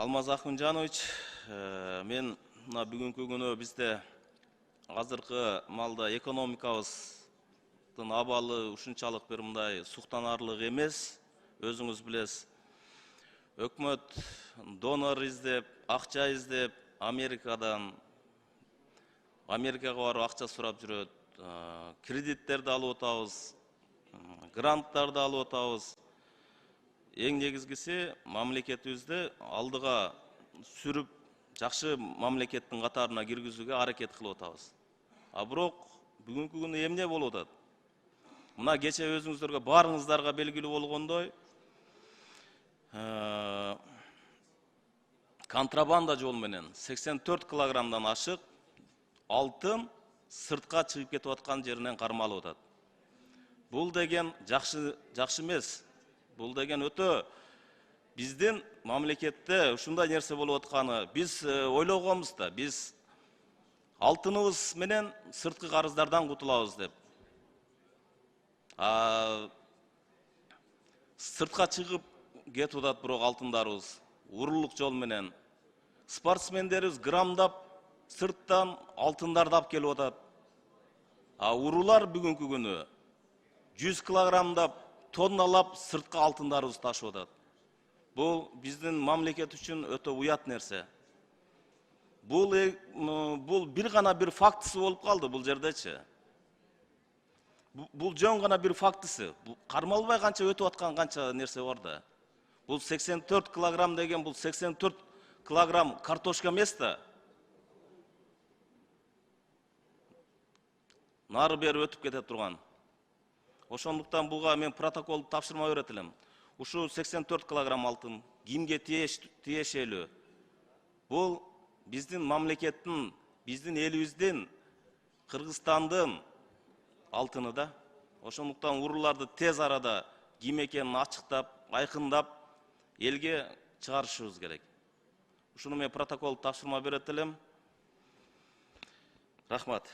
Алмаз Ахунжанович, мен бүгүнкү күнү бизде азыркы малда экономикабыздын абалы ушунчалык бир мындай суктанарлык эмес. Өзүңүз билесиз, өкмөт донор издеп, акча издеп, Америкага барып акча сурап жүрөт, кредиттерди алып атабыз, гранттарды алып атабыз. Эң негизгиси мамлекетибизди алдыга сүрүп, жакшы мамлекеттин катарына киргизүүгө аракет кылып атабыз. А бирок бүгүнкү күнү эмне болуп атат? Мына кече өзүңүздөргө баарыңыздарга белгилүү болгондой, контрабанда жол менен 84 килограммдан ашык алтын сыртка чыгып кетип аткан жеринен кармалып атат. Бул деген жакшы эмес. Бул деген өтө биздин мамлекетте ушундай нерсе болуп атканы биз ойлогонбуз да, биз алтыныбыз менен сырткы карыздардан кутулабыз деп. Сыртка чыгып кетип атат бирок алтындарыбыз урурлук жол менен. Спортсмендерибиз граммдап сырттан алтындарды алып келип атат. Урулар бүгүнкү күнү 100 килограммдап тонналап сыртка алтындарыбызды ташып атат. Бул биздин мамлекет үчүн өтө уят нерсе. Бул бир гана бир фактысы болуп калды бул жердечи. Бул жөн гана бир фактысы. Кармалбай канча өтүп аткан канча нерсе бар да. Бул 84 килограмм деген бул 84 килограмм картошка эмес да. Нары бери өтүп кете турган. Ошондуктан буга мен протоколду тапшырма берет элем. Ушу 84 килограмм алтын кимге тиешелүү? Бул биздин мамлекеттин, биздин элибиздин, Кыргызстандын алтыны да. Ошондуктан урууларды тез арада ким экенин ачыктап, айкындап, элге чыгарышыбыз керек. Ушуну мен протоколду тапшырма берет элем. Рахмат.